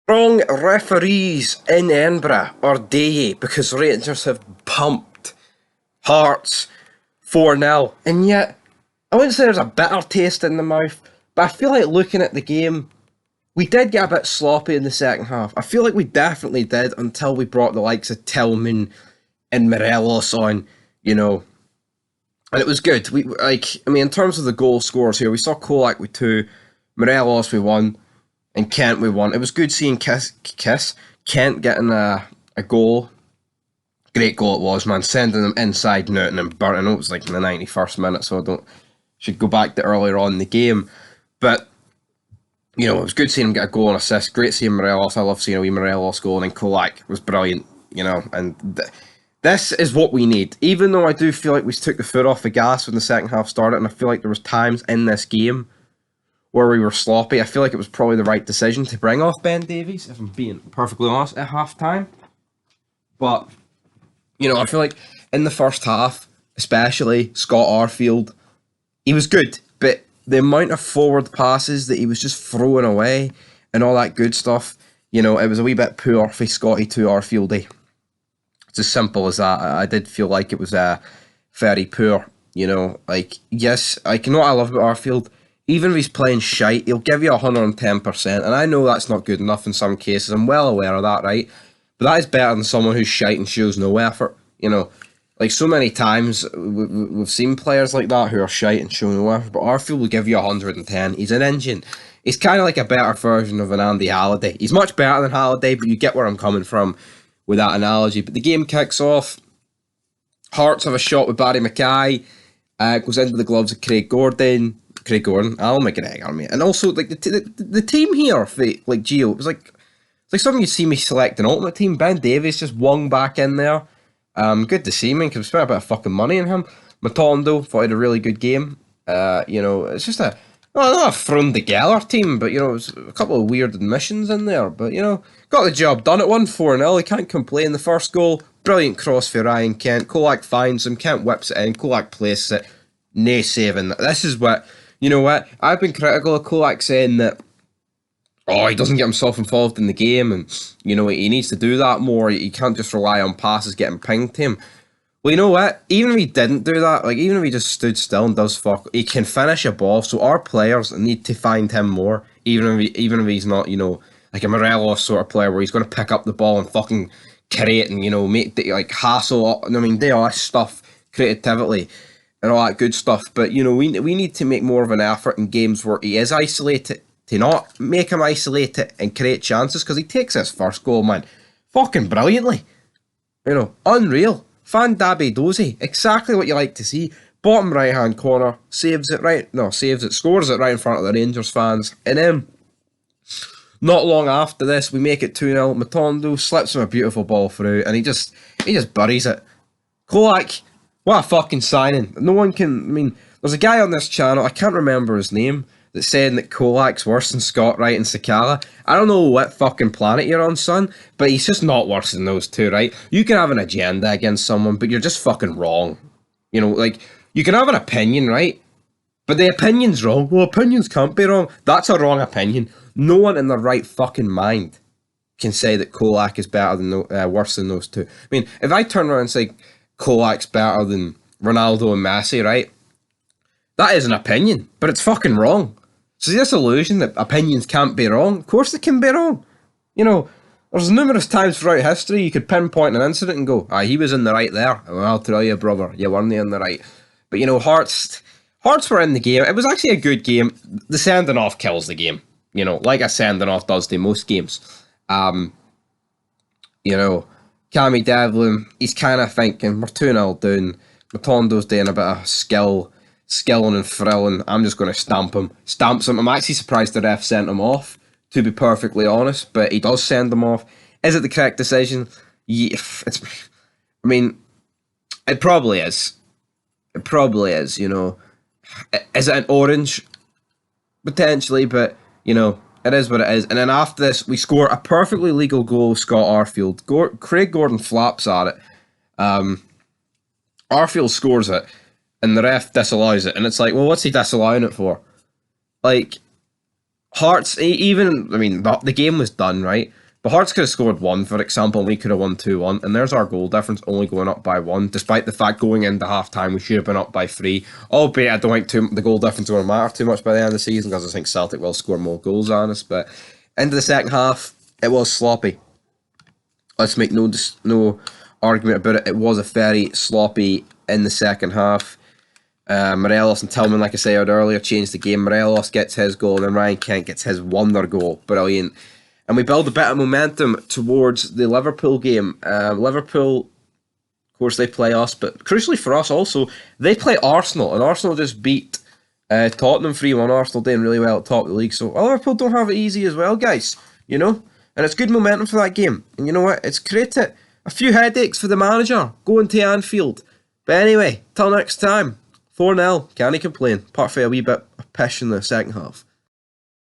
Wrong referees in Edinburgh or day because Rangers have pumped Hearts 4-0. And yet, I wouldn't say there's a bitter taste in the mouth, but I feel like looking at the game, we did get a bit sloppy in the second half. I feel like we definitely did until we brought the likes of Tillman and Morelos on, and it was good. In terms of the goal scorers here, we saw Kolak with 2, Morelos with 1, and Kent with 1. It was good seeing Kent getting a goal. Great goal it was, man. Sending them inside Newton and burnt. I know it was like in the 91st minute, so I don't should go back to earlier on in the game. But it was good seeing him get a goal and assist. Great seeing Morelos. I love seeing a wee Morelos goal, and Kolak was brilliant. This is what we need. Even though I do feel like we took the foot off the gas when the second half started, and I feel like there was times in this game where we were sloppy. I feel like it was probably the right decision to bring off Ben Davies, if I'm being perfectly honest, at half time. But, I feel like in the first half, especially Scott Arfield, he was good, but the amount of forward passes that he was just throwing away and all that good stuff, it was a wee bit poor for Scotty to Arfieldy. It's as simple as that. I did feel like it was very poor. Yes, I know what I love about Arfield. Even if he's playing shite, he'll give you 110%. And I know that's not good enough in some cases. I'm well aware of that, right? But that is better than someone who's shite and shows no effort. Like so many times we've seen players like that who are shite and show no effort. But Arfield will give you 110. He's an engine. He's kind of like a better version of an Andy Halliday. He's much better than Halliday, but you get where I'm coming from with that analogy. But the game kicks off. Hearts have a shot with Barry Mackay. Goes into the gloves of Craig Gordon, Alan McGregor, and also like the team here for like Gio. It was like something you'd see me select an ultimate team. Ben Davies just wung back in there. Good to see him, because we spent a bit of fucking money on him. Matondo thought he had a really good game. It's just not a thrown together team, but it was a couple of weird admissions in there. But got the job done. It won 4-0. He can't complain. The first goal, brilliant cross for Ryan Kent. Kolak finds him. Kent whips it in. Kolak places it. Nay saving. This is what. You know what? I've been critical of Kolak saying that, he doesn't get himself involved in the game, and, he needs to do that more. He can't just rely on passes getting pinged to him. Well, you know what? Even if he didn't do that, even if he just stood still and does fuck, he can finish a ball, so our players need to find him more, even if he's not, like a Morelos sort of player where he's going to pick up the ball and fucking create and, make, hassle, do all this stuff, creativity and all that good stuff. But we need to make more of an effort in games where he is isolated, to not make him isolated and create chances, because he takes his first goal, man, fucking brilliantly. Unreal. Fan Dabby Dozy, exactly what you like to see. Bottom right hand corner, scores it right in front of the Rangers fans, and then not long after this we make it 2-0. Matondo slips him a beautiful ball through, and he just buries it. Kolak, what a fucking signing. No one can, there's a guy on this channel, I can't remember his name, that's saying that Kolak's worse than Scott Wright and Sakala. I don't know what fucking planet you're on, son, but he's just not worse than those two, right? You can have an agenda against someone, but you're just fucking wrong. You can have an opinion, right? But the opinion's wrong. Well, opinions can't be wrong. That's a wrong opinion. No one in their right fucking mind can say that Kolak is better than worse than those two. If I turn around and say Kolak's better than Ronaldo and Messi, right? That is an opinion, but it's fucking wrong. So this illusion that opinions can't be wrong, of course they can be wrong. There's numerous times throughout history you could pinpoint an incident and go, he was in the right there. Well, I'll tell you, brother, you weren't in the right. But Hearts were in the game. It was actually a good game. The sending off kills the game. Like a sending off does to most games. Cammy Devlin, he's kind of thinking, we're 2-0 down. Matondo's doing a bit of skilling and thrilling. I'm just going to stamps him. I'm actually surprised the ref sent him off, to be perfectly honest, but he does send him off. Is it the correct decision? Yeah, it probably is. It probably is, Is it an orange? Potentially, but, it is what it is. And then after this, we score a perfectly legal goal, Scott Arfield. Craig Gordon flaps at it. Arfield scores it, and the ref disallows it. And it's like, well, what's he disallowing it for? Hearts, even, I mean, the game was done, right? But Hearts could have scored 1, for example, and we could have won 2-1. And there's our goal difference only going up by 1, despite the fact going into half time we should have been up by 3. Albeit I don't think the goal difference will matter too much by the end of the season, because I think Celtic will score more goals on us. But into the second half, it was sloppy. Let's make no argument about it. It was a very sloppy in the second half. Morelos and Tillman, like I said earlier, changed the game. Morelos gets his goal, and then Ryan Kent gets his wonder goal. Brilliant. And we build a bit of momentum towards the Liverpool game. Liverpool, of course, they play us, but crucially for us also, they play Arsenal, and Arsenal just beat Tottenham 3-1. Arsenal doing really well at the top of the league, so Liverpool don't have it easy as well, guys, you know? And it's good momentum for that game. And you know what? It's created a few headaches for the manager going to Anfield. But anyway, till next time, 4-0, can't complain, apart from a wee bit of pish in the second half.